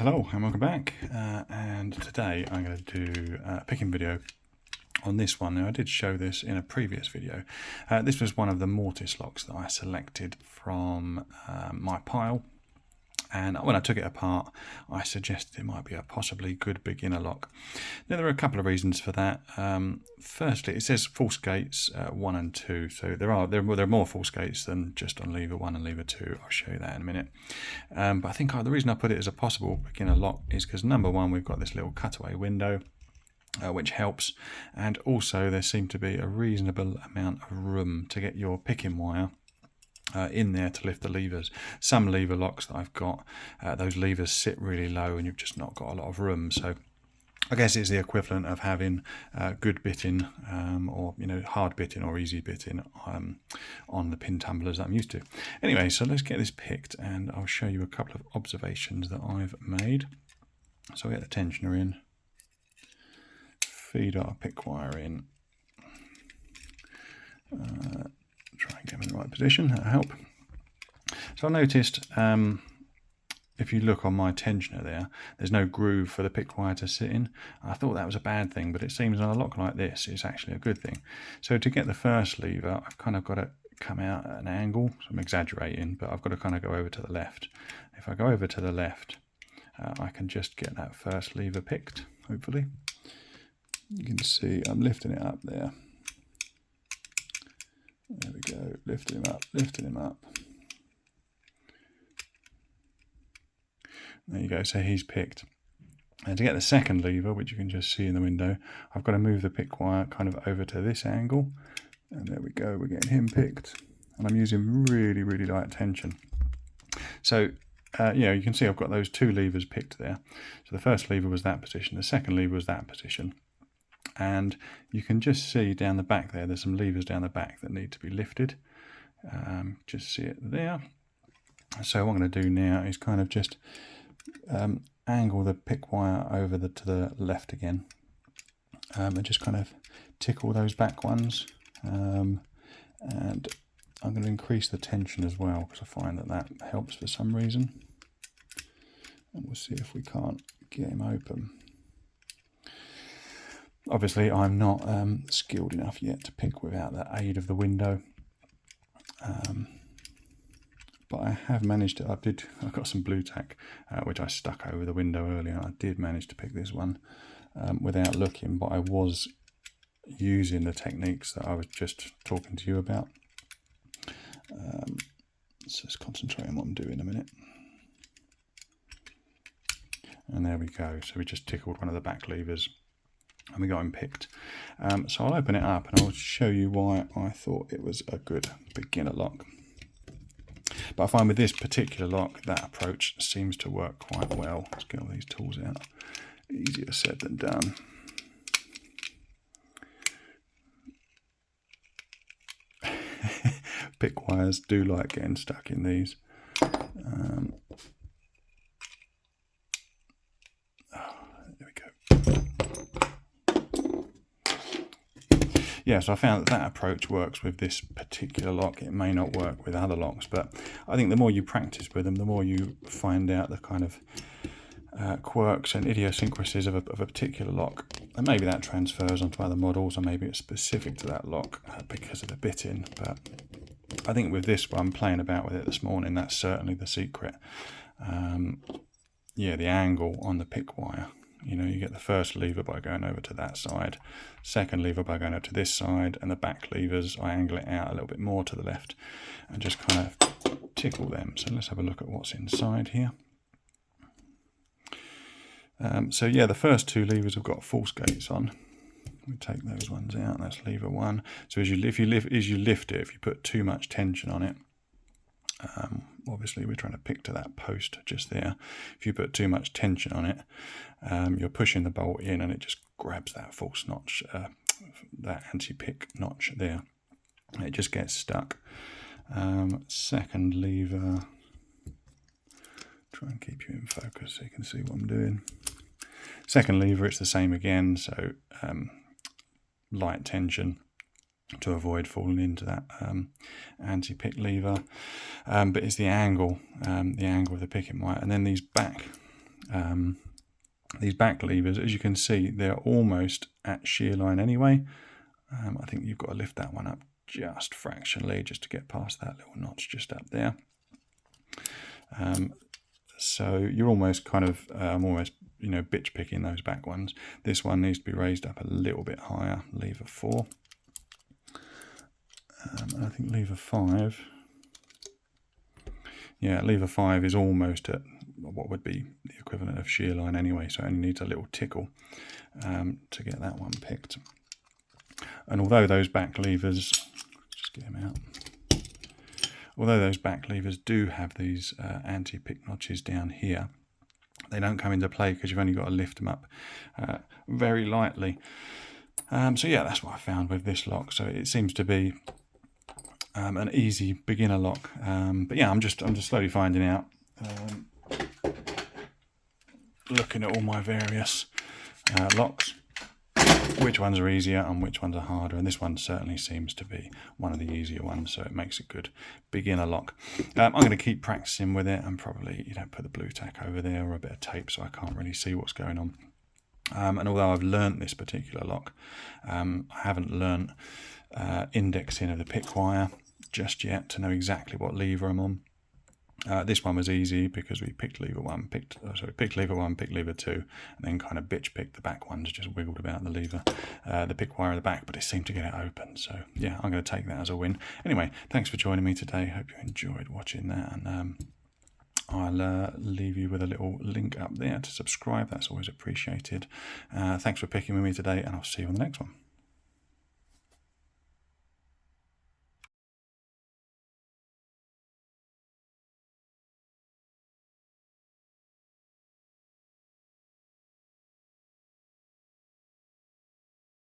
Hello and welcome back, and today I'm going to do a picking video on this one. Now, I did show this in a previous video. This was one of the mortice locks that I selected from my pile, and when I took it apart I suggested it might be a possibly good beginner lock. Now, there are a couple of reasons for that. Firstly, it says false gates 1 and 2, so there are more false gates than just on lever 1 and lever 2. I'll show you that in a minute. But I think the reason I put it as a possible beginner lock is because, number one, we've got this little cutaway window, which helps, and also there seemed to be a reasonable amount of room to get your picking wire in there to lift the levers. Some lever locks that I've got, those levers sit really low and you've just not got a lot of room. So I guess it's the equivalent of having good bitting or hard bitting or easy bitting on the pin tumblers that I'm used to. Anyway, so let's get this picked and I'll show you a couple of observations that I've made. So we get the tensioner in, feed our pick wire in, try and get them in the right position, that'll help. So I noticed if you look on my tensioner there's no groove for the pick wire to sit in. I thought that was a bad thing, but it seems on a lock like this it's actually a good thing. So to get the first lever, I've kind of got to come out at an angle. So I'm exaggerating, but I've got to kind of go over to the left. If I go over to the left, I can just get that first lever picked, hopefully. You can see I'm lifting it up there. There we go, lifting him up, lifting him up. There you go, so he's picked. And to get the second lever, which you can just see in the window, I've got to move the pick wire kind of over to this angle. And there we go, we're getting him picked. And I'm using really, really light tension. So, you can see I've got those two levers picked there. So the first lever was that position, the second lever was that position. And you can just see down the back there's some levers down the back that need to be lifted. Just see it there. So what I'm going to do now is kind of just angle the pick wire over to the left again, and just kind of tickle those back ones, and I'm going to increase the tension as well because I find that helps for some reason, and we'll see if we can't get him open. Obviously I'm not skilled enough yet to pick without the aid of the window, but I have managed to, I've got some blue tack which I stuck over the window earlier. I did manage to pick this one without looking, but I was using the techniques that I was just talking to you about. Let's just concentrate on what I'm doing a minute. And there we go, so we just tickled one of the back levers and we got him picked. So I'll open it up and I'll show you why I thought it was a good beginner lock. But I find with this particular lock that approach seems to work quite well. Let's get all these tools out. Easier said than done. Pick wires do like getting stuck in these. Yeah, so I found that approach works with this particular lock. It may not work with other locks, but I think the more you practice with them, the more you find out the kind of quirks and idiosyncrasies of a particular lock. And maybe that transfers onto other models, or maybe it's specific to that lock because of the bitting. But I think with this one, playing about with it this morning, that's certainly the secret. Yeah, the angle on the pick wire. You get the first lever by going over to that side, second lever by going over to this side, and the back levers, I angle it out a little bit more to the left and just kind of tickle them. So let's have a look at what's inside here. So yeah, the first two levers have got false gates on. We take those ones out, that's lever 1. So as you lift it, if you put too much tension on it, obviously we're trying to pick to that post just there. If you put too much tension on it, you're pushing the bolt in and it just grabs that false notch, that anti-pick notch there. It just gets stuck. Second lever, try and keep you in focus so you can see what I'm doing. Second lever, it's the same again, so light tension to avoid falling into that anti-pick lever, but it's the angle of the picking wire, and then these back these back levers, as you can see, they're almost at shear line anyway. I think you've got to lift that one up just fractionally just to get past that little notch just up there. So you're almost kind of, almost, you know, bitch picking those back ones. This one needs to be raised up a little bit higher, lever 4. I think lever 5, yeah, lever 5 is almost at what would be the equivalent of shear line anyway, so it only needs a little tickle to get that one picked. And although those back levers, just get them out, although those back levers do have these anti-pick notches down here, they don't come into play because you've only got to lift them up very lightly. So yeah, that's what I found with this lock. So it seems to be an easy beginner lock. But yeah, I'm just slowly finding out, looking at all my various locks, which ones are easier and which ones are harder, and this one certainly seems to be one of the easier ones, so it makes a good beginner lock. I'm going to keep practicing with it and probably, you know, put the blue tack over there or a bit of tape so I can't really see what's going on. And although I've learnt this particular lock, I haven't learnt indexing of the pick wire just yet to know exactly what lever I'm on. This one was easy because we picked lever 1, picked lever 1, picked lever 2, and then kind of bitch picked the back ones, just wiggled about the lever, the pick wire at the back, but it seemed to get it open. So yeah, I'm going to take that as a win. Anyway, thanks for joining me today. Hope you enjoyed watching that, and I'll leave you with a little link up there to subscribe. That's always appreciated. Thanks for picking with me today, and I'll see you on the next one.